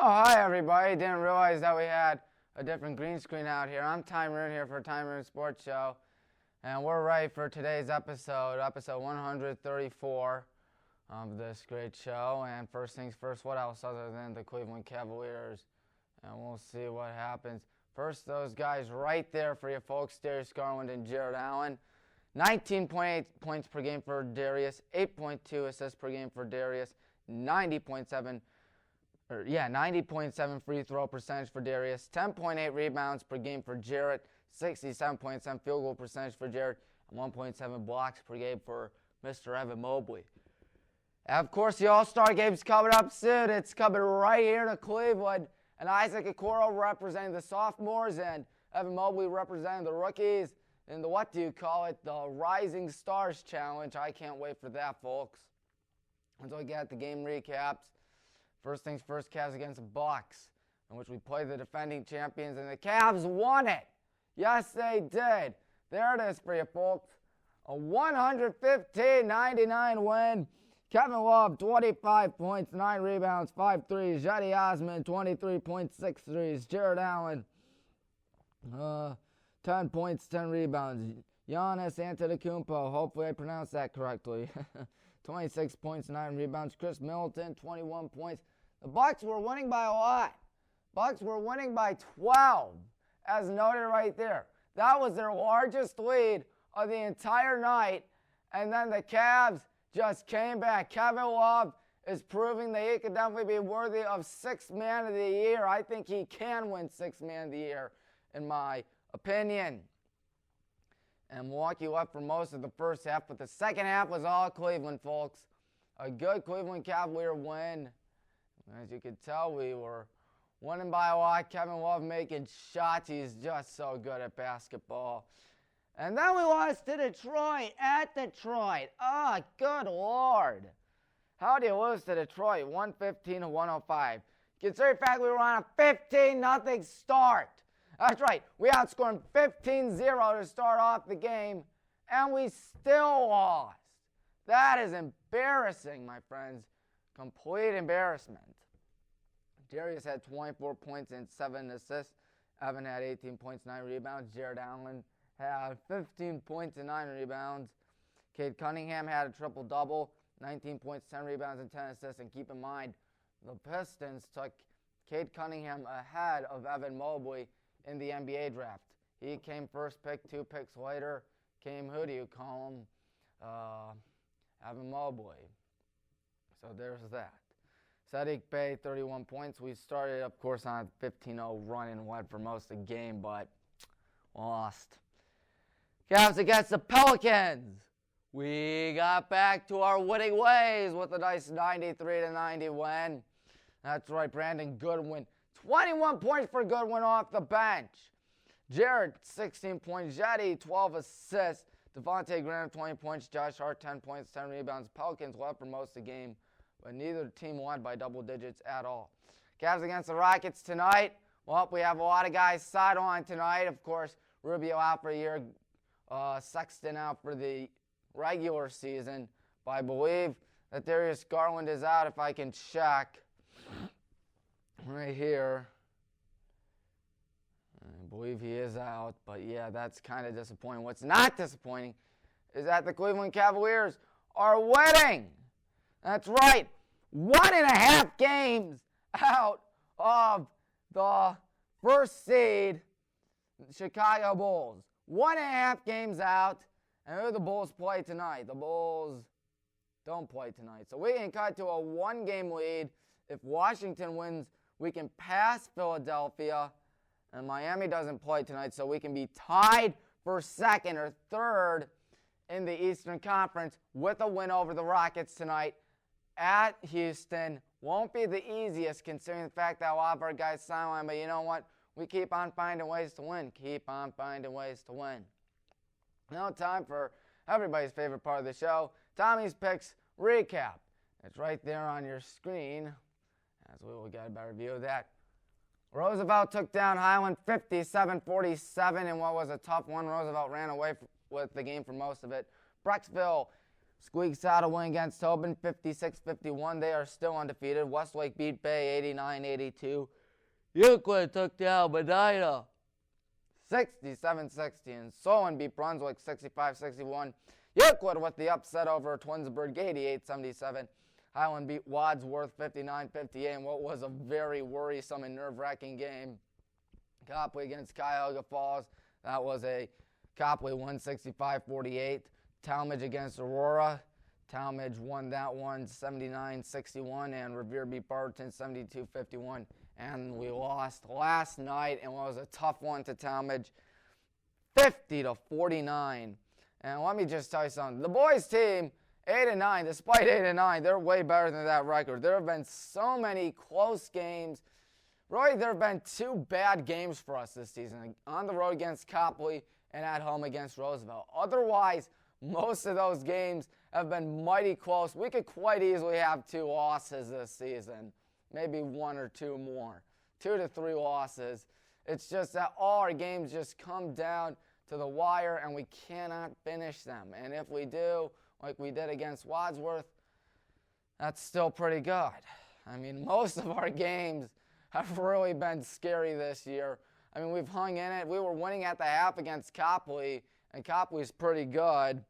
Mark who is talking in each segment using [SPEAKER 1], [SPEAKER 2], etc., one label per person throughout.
[SPEAKER 1] hi everybody. Didn't realize that we had a different green screen out here. I'm Tommy Maroon here for Tommy Maroon Sports Show. And we're ready for today's episode 134 of this great show. And first things first, what else other than the Cleveland Cavaliers? And we'll see what happens. First, those guys right there for you folks, Darius Garland and Jared Allen. 19.8 points per game for Darius, 8.2 assists per game for Darius, 90.7 free throw percentage for Darius, 10.8 rebounds per game for Jarrett, 67.7 field goal percentage for Jarrett, and 1.7 blocks per game for Mr. Evan Mobley. And of course, the All-Star Game's coming up soon. It's coming right here to Cleveland. And Isaac Okoro representing the sophomores and Evan Mobley representing the rookies in the, the Rising Stars Challenge. I can't wait for that, folks. Until we get the game recaps. First things first, Cavs against the Bucks, in which we played the defending champions, and the Cavs won it. Yes, they did. There it is for you, folks. A 115-99 win. Kevin Love, 25 points, 9 rebounds, 5 threes. Jetty Osman, 23.6 threes. Jared Allen, 10 points, 10 rebounds. Giannis Antetokounmpo, hopefully I pronounced that correctly. 26 points, 9 rebounds. Chris Middleton, 21 points. The Bucks were winning by a lot. Bucks were winning by 12, as noted right there. That was their largest lead of the entire night, and then the Cavs just came back. Kevin Love is proving that he could definitely be worthy of Sixth Man of the Year. I think he can win Sixth Man of the Year, in my opinion. And Milwaukee left for most of the first half, but the second half was all Cleveland, folks. A good Cleveland Cavalier win. As you can tell, we were winning by a lot. Kevin Love making shots. He's just so good at basketball. And then we lost to Detroit, at Detroit. Oh, good Lord. How do you lose to Detroit? 115-105. Consider the fact we were on a 15-0 start. That's right. We outscored 15-0 to start off the game, and we still lost. That is embarrassing, my friends. Complete embarrassment. Darius had 24 points and 7 assists. Evan had 18 points, 9 rebounds. Jared Allen had 15 points and 9 rebounds. Cade Cunningham had a triple-double, 19 points, 10 rebounds, and 10 assists. And keep in mind, the Pistons took Cade Cunningham ahead of Evan Mobley in the NBA draft. He came first pick. 2 picks later came, who do you call him? Evan Mobley. So there's that. Saddiq Bey, 31 points. We started, of course, on a 15-0 run and led for most of the game, but lost. Cavs against the Pelicans. We got back to our winning ways with a nice 93-90 win. That's right, Brandon Goodwin. 21 points for Goodwin off the bench. Jared, 16 points. Jetty, 12 assists. Devontae Graham, 20 points. Josh Hart, 10 points, 10 rebounds. Pelicans led for most of the game, but neither team won by double digits at all. Cavs against the Rockets tonight. Well, we have a lot of guys sidelined tonight. Of course, Rubio out for a year. Sexton out for the regular season. But I believe that Darius Garland is out, if I can check. Right here. I believe he is out, but yeah, that's kind of disappointing. What's not disappointing is that the Cleveland Cavaliers are winning. That's right. 1.5 games out of the first seed, Chicago Bulls. 1.5 games out, and who do the Bulls play tonight? The Bulls don't play tonight. So we can cut to a 1-game lead. If Washington wins, we can pass Philadelphia, and Miami doesn't play tonight, so we can be tied for second or third in the Eastern Conference with a win over the Rockets tonight at Houston. Won't be the easiest considering the fact that a lot of our guys sidelined, but you know what? We keep on finding ways to win. Keep on finding ways to win. Now time for everybody's favorite part of the show, Tommy's Picks Recap. It's right there on your screen, as we will get a better view of that. Roosevelt took down Highland 57-47 in what was a tough one. Roosevelt ran away with the game for most of it. Brecksville squeaks out a win against Tobin, 56-51. They are still undefeated. Westlake beat Bay, 89-82. Euclid took down Medina, 67-60. And Solon beat Brunswick, 65-61. Euclid with the upset over Twinsburg, 88-77. Highland beat Wadsworth, 59-58, in what was a very worrisome and nerve-wracking game. Copley against Cuyahoga Falls. That was a Copley won 65-48. Talmadge against Aurora. Talmadge won that one 79-61, and Revere beat Barberton 72-51. And we lost last night, and it was a tough one to Talmadge, 50-49. And let me just tell you something. The boys team, 8-9, despite 8-9, they're way better than that record. There have been so many close games. Really, there have been 2 bad games for us this season, on the road against Copley and at home against Roosevelt. Otherwise, most of those games have been mighty close. We could quite easily have 2 losses this season, maybe 1 or 2 more, 2 to 3 losses. It's just that all our games just come down to the wire, and we cannot finish them. And if we do, like we did against Wadsworth, that's still pretty good. I mean, most of our games have really been scary this year. I mean, we've hung in it. We were winning at the half against Copley, and Copley's pretty good.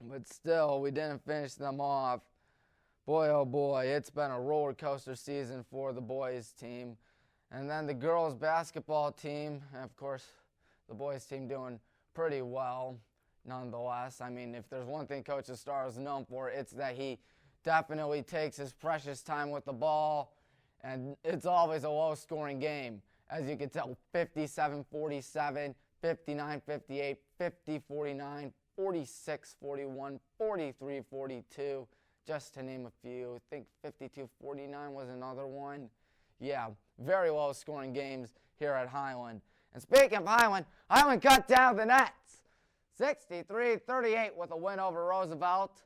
[SPEAKER 1] But still, we didn't finish them off. Boy, oh boy, it's been a roller coaster season for the boys team. And then the girls basketball team, and of course, the boys team doing pretty well nonetheless. I mean, if there's one thing Coach Starr is known for, it's that he definitely takes his precious time with the ball, and it's always a low-scoring game. As you can tell, 57-47, 59-58, 50-49, 46-41, 43-42, just to name a few. I think 52-49 was another one. Yeah, very low-scoring games here at Highland. And speaking of Highland, Highland cut down the Nets, 63-38 with a win over Roosevelt.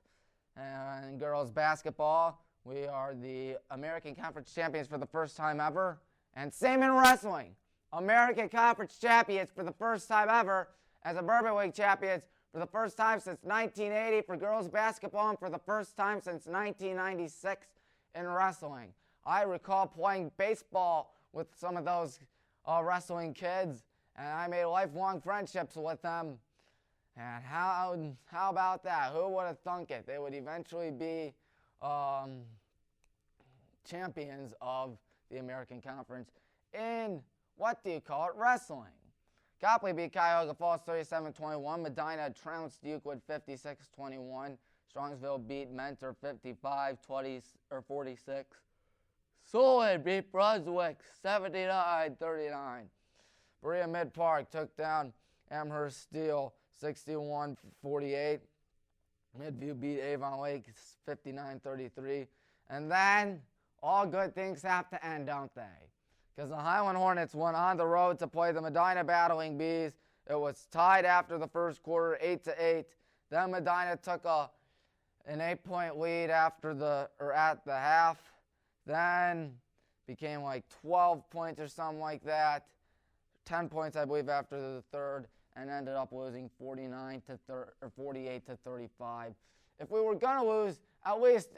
[SPEAKER 1] And girls basketball, we are the American Conference champions for the first time ever. And same in wrestling, American Conference champions for the first time ever, as a Bourbon League champions for the first time since 1980 for girls basketball, and for the first time since 1996 in wrestling. I recall playing baseball with some of those wrestling kids, and I made lifelong friendships with them. And how about that? Who would have thunk it? They would eventually be champions of the American Conference in, what do you call it, wrestling. Copley beat Cuyahoga Falls 37-21. Medina trounced Euclid 56-21. Strongsville beat Mentor 55-46. Solon beat Brunswick 79-39. Berea Mid Park took down Amherst Steel 61-48. Midview beat Avon Lake 59-33. And then all good things have to end, don't they? Because the Highland Hornets went on the road to play the Medina Battling Bees. It was tied after the first quarter, 8-8. Then Medina took an 8-point lead at the half. Then became like 12 points or something like that. 10 points, I believe, after the third, and ended up losing 48-35. If we were gonna lose, at least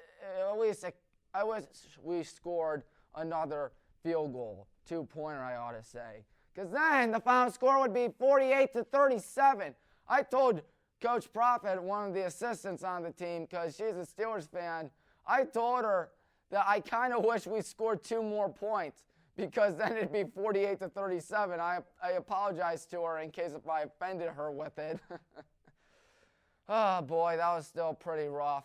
[SPEAKER 1] we scored another field goal, 2-pointer, I ought to say, because then the final score would be 48-37. I told Coach Prophet, one of the assistants on the team, because she's a Steelers fan, I told her that I kind of wish we scored 2 more points, because then it'd be 48-37. I apologize to her in case if I offended her with it. Oh boy, that was still pretty rough.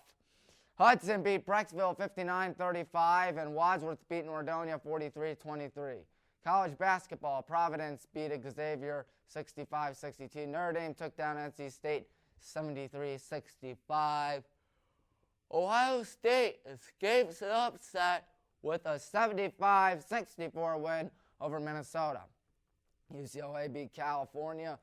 [SPEAKER 1] Hudson beat Brecksville 59-35, and Wadsworth beat Nordonia 43-23. College basketball, Providence beat Xavier 65-62. Notre Dame took down NC State 73-65. Ohio State escapes an upset with a 75-64 win over Minnesota. UCLA beat California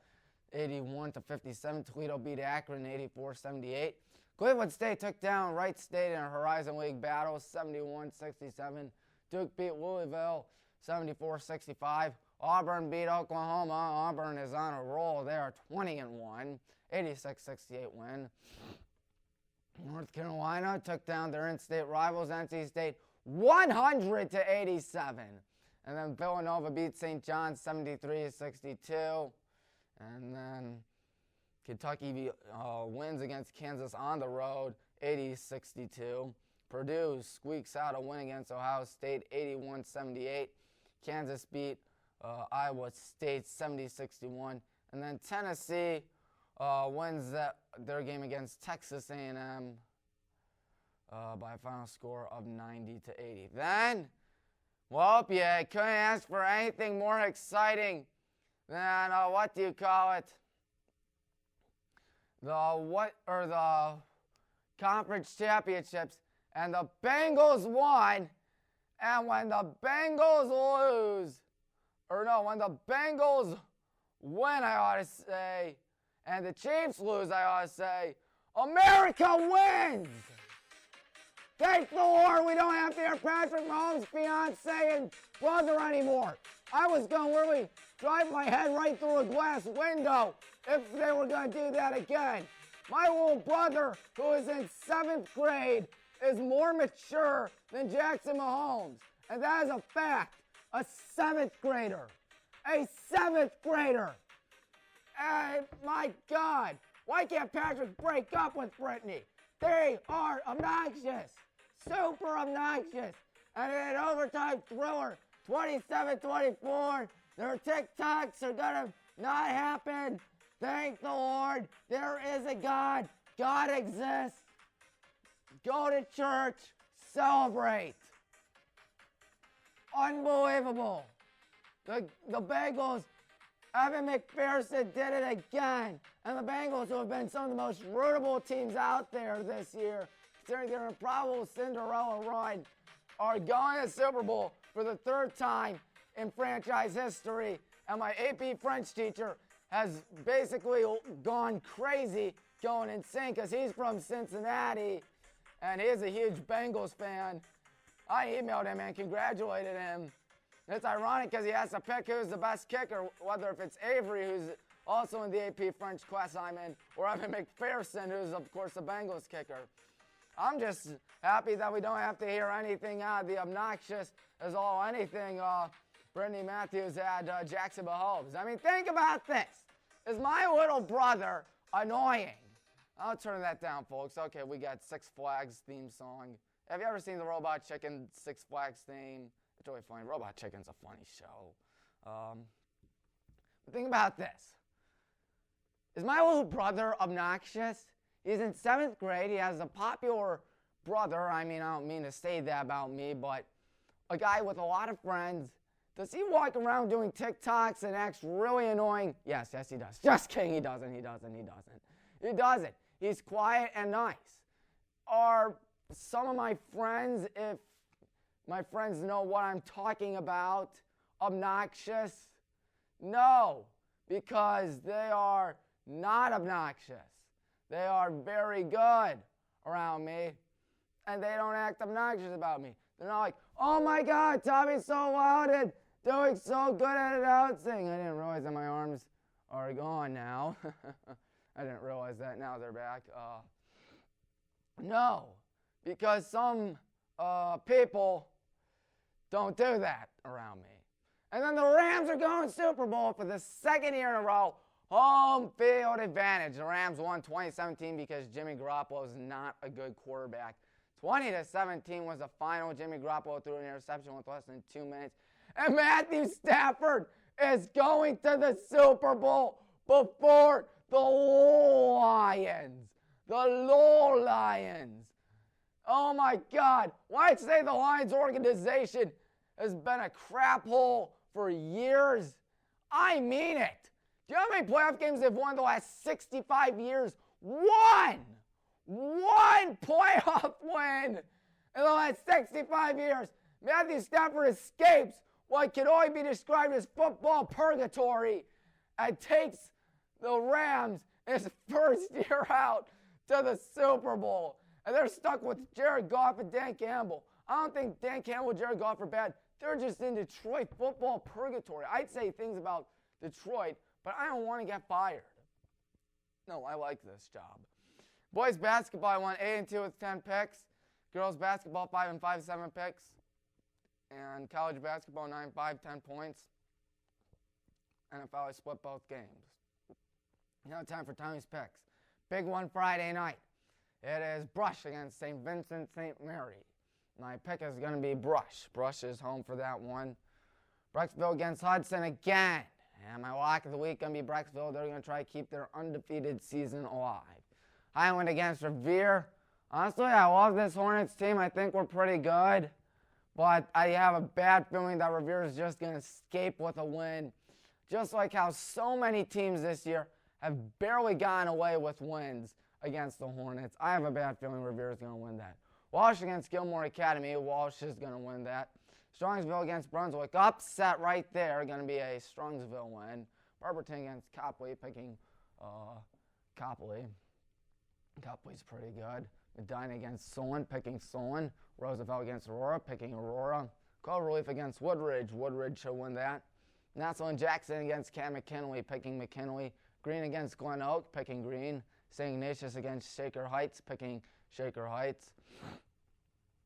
[SPEAKER 1] 81-57. Toledo beat Akron 84-78. Cleveland State took down Wright State in a Horizon League battle 71-67. Duke beat Louisville 74-65. Auburn beat Oklahoma. Auburn is on a roll. They are 20-1. 86-68 win. North Carolina took down their in-state rivals, NC State, 100-87. And then Villanova beat St. John's 73-62. And then Kentucky wins against Kansas on the road, 80-62. Purdue squeaks out a win against Ohio State, 81-78. Kansas beat Iowa State, 70-61. And then Tennessee wins their game against Texas A&M by a final score of 90-80. Then, well, you couldn't ask for anything more exciting than what do you call it? The conference championships, and the Bengals won. And when the Bengals when the Bengals win, I ought to say, and the Chiefs lose, I ought to say, America wins! Thank the Lord we don't have to hear Patrick Mahomes' fiance and brother anymore. I was going to really drive my head right through a glass window if they were going to do that again. My little brother, who is in 7th grade, is more mature than Jackson Mahomes. And that is a fact. A 7th grader. A 7th grader. And my God, why can't Patrick break up with Brittany? They are obnoxious. Super obnoxious. And in an overtime thriller, 27-24, their TikToks are going to not happen. Thank the Lord. There is a God. God exists. Go to church. Celebrate. Unbelievable. The Bengals, Evan McPherson did it again. And the Bengals, who have been some of the most rootable teams out there this year, considering their improbable Cinderella run, are going to the Super Bowl for the 3rd time in franchise history. And my AP French teacher has basically gone crazy, going insane, because he's from Cincinnati, and he's a huge Bengals fan. I emailed him and congratulated him. It's ironic because he has to pick who's the best kicker, whether if it's Avery, who's also in the AP French class I'm in, or Evan McPherson, who's, of course, the Bengals kicker. I'm just happy that we don't have to hear anything out of the obnoxious as all anything Brittany Matthews had Jackson Mahomes. I mean, think about this. Is my little brother annoying? I'll turn that down, folks. Okay, we got Six Flags theme song. Have you ever seen the Robot Chicken Six Flags theme? It's really funny. Robot Chicken's a funny show. But think about this. Is my little brother obnoxious? He's in 7th grade. He has a popular brother. I mean, I don't mean to say that about me, but a guy with a lot of friends. Does he walk around doing TikToks and acts really annoying? Yes, he does. Just kidding, he doesn't. He doesn't. He's quiet and nice. Are some of my friends, if my friends know what I'm talking about, obnoxious? No, because they are not obnoxious. They are very good around me, and they don't act obnoxious about me. They're not like, oh my God, Tommy's so loud and doing so good at announcing. I didn't realize that my arms are gone now. I didn't realize that. Now they're back. No, because some people don't do that around me. And then the Rams are going Super Bowl for the 2nd year in a row. Home field advantage. The Rams won 2017 because Jimmy Garoppolo is not a good quarterback. 20-17 was the final. Jimmy Garoppolo threw an interception with less than 2 minutes. And Matthew Stafford is going to the Super Bowl before the Lions. The Lions. Oh my God. Why I'd say the Lions organization has been a crap hole for years? I mean it. Do you know how many playoff games they've won the last 65 years? One playoff win in the last 65 years. Matthew Stafford escapes what can only be described as football purgatory and takes the Rams his first year out to the Super Bowl. And they're stuck with Jared Goff and Dan Campbell. I don't think Dan Campbell and Jared Goff are bad. They're just in Detroit football purgatory. I'd say things about Detroit, but I don't want to get fired. No, I like this job. Boys basketball, I went 8-2 with 10 picks. Girls basketball, 5-5, 7 picks. And college basketball, 9-5, 10 points. NFL, I split both games. Now time for Tommy's picks. Big one Friday night. It is Brush against St. Vincent St. Mary. My pick is going to be Brush. Brush is home for that one. Brecksville against Hudson again. And my lock of the week going to be Brecksville. They're going to try to keep their undefeated season alive. Highland against Revere. Honestly, I love this Hornets team. I think we're pretty good. But I have a bad feeling that Revere is just going to escape with a win. Just like how so many teams this year have barely gotten away with wins against the Hornets. I have a bad feeling Revere is going to win that. Walsh against Gilmore Academy. Walsh is going to win that. Strongsville against Brunswick. Upset right there. Going to be a Strongsville win. Barberton against Copley. Picking Copley. Copley's pretty good. Medina against Solon. Picking Solon. Roosevelt against Aurora. Picking Aurora. Cloverleaf against Woodridge. Woodridge should win that. Nassau and Jackson against Cam McKinley. Picking McKinley. Green against Glen Oak. Picking Green. St. Ignatius against Shaker Heights. Picking Shaker Heights.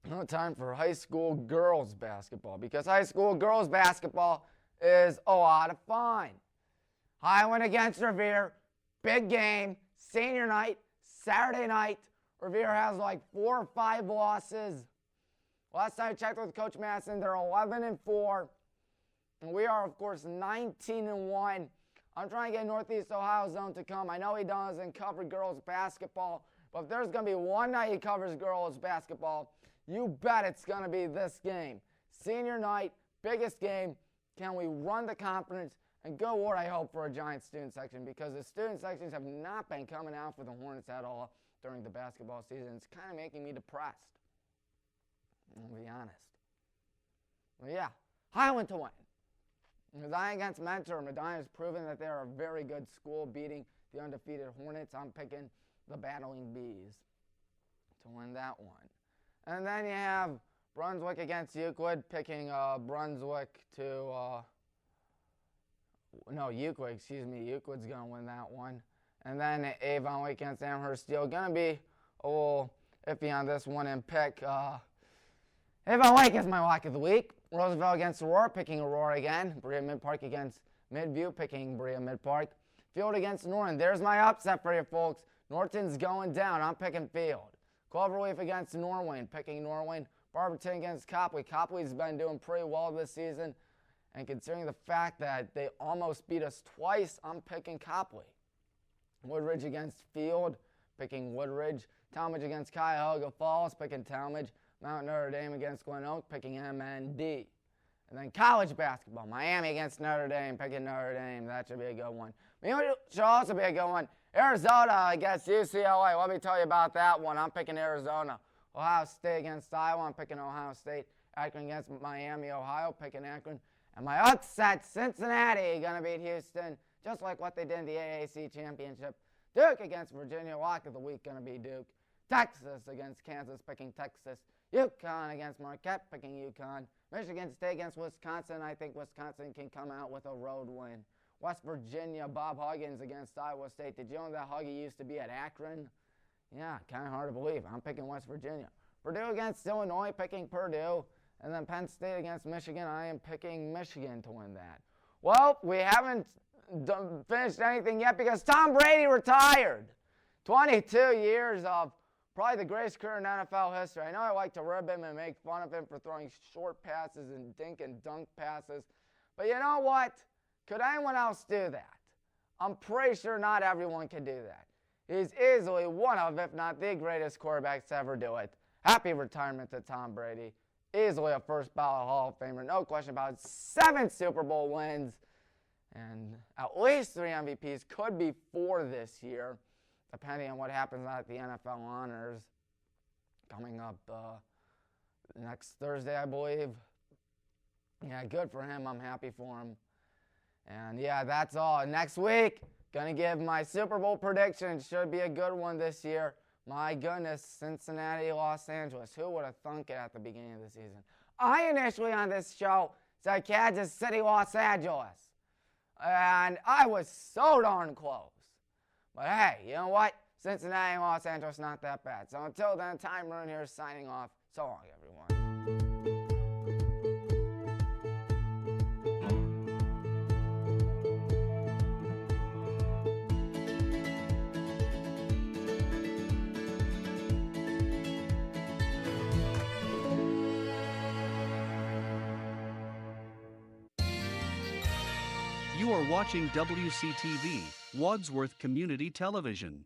[SPEAKER 1] No time for high school girls basketball because high school girls basketball is a lot of fun. Highland against Revere, big game, senior night, Saturday night. Revere has like 4 or 5 losses. Last time I checked with Coach Madison, they're 11-4, and we are of course 19-1. I'm trying to get Northeast Ohio Zone to come. I know he doesn't cover girls basketball, but if there's going to be one night he covers girls basketball, you bet it's going to be this game. Senior night, biggest game. Can we run the conference and go what I hope for a giant student section? Because the student sections have not been coming out for the Hornets at all during the basketball season. It's kind of making me depressed. I'll be honest. Well, yeah, Highland to win. Medina against Mentor. Medina has proven that they're a very good school, beating the undefeated Hornets. I'm picking the Battling Bees to win that one. And then you have Brunswick against Euclid, picking Brunswick to, Euclid's going to win that one. And then Avon Lake against Amherst Steel, going to be a little iffy on this one and pick Avon Lake is my lock of the week. Roosevelt against Aurora, picking Aurora again. Berea Mid-Park against Midview, picking Berea Mid-Park. Field against Norton. There's my upset for you folks. Norton's going down. I'm picking Field. Cloverleaf against Norwayne, picking Norwayne. Barberton against Copley. Copley's been doing pretty well this season. And considering the fact that they almost beat us twice, I'm picking Copley. Woodridge against Field, picking Woodridge. Talmadge against Cuyahoga Falls, picking Talmadge. Mount Notre Dame against Glen Oak, picking MND. And then college basketball, Miami against Notre Dame, picking Notre Dame. That should be a good one. It should also be a good one. Arizona against UCLA. Let me tell you about that one. I'm picking Arizona. Ohio State against Iowa. I'm picking Ohio State. Akron against Miami, Ohio. Picking Akron. And my upset, Cincinnati, going to beat Houston, just like what they did in the AAC Championship. Duke against Virginia. Lock of the week going to be Duke. Texas against Kansas. Picking Texas. UConn against Marquette. Picking UConn. Michigan State against Wisconsin. I think Wisconsin can come out with a road win. West Virginia, Bob Huggins against Iowa State. Did you know that Huggy used to be at Akron? Yeah, kind of hard to believe. I'm picking West Virginia. Purdue against Illinois, picking Purdue. And then Penn State against Michigan. I am picking Michigan to win that. Well, we haven't finished anything yet because Tom Brady retired. 22 years of probably the greatest career in NFL history. I know I like to rib him and make fun of him for throwing short passes and dink and dunk passes. But you know what? Could anyone else do that? I'm pretty sure not everyone can do that. He's easily one of, if not the greatest quarterbacks to ever do it. Happy retirement to Tom Brady. Easily a first ballot Hall of Famer. No question about it. 7 Super Bowl wins. And at least 3 MVPs. Could be 4 this year, depending on what happens at the NFL Honors. Coming up next Thursday, I believe. Yeah, good for him. I'm happy for him. And yeah, that's all. Next week, going to give my Super Bowl prediction. Should be a good one this year. My goodness, Cincinnati, Los Angeles. Who would have thunk it at the beginning of the season? I initially on this show said Kansas City, Los Angeles. And I was so darn close. But hey, you know what? Cincinnati and Los Angeles, not that bad. So until then, Tommy Maroon here signing off. So long, everyone.
[SPEAKER 2] You are watching WCTV, Wadsworth Community Television.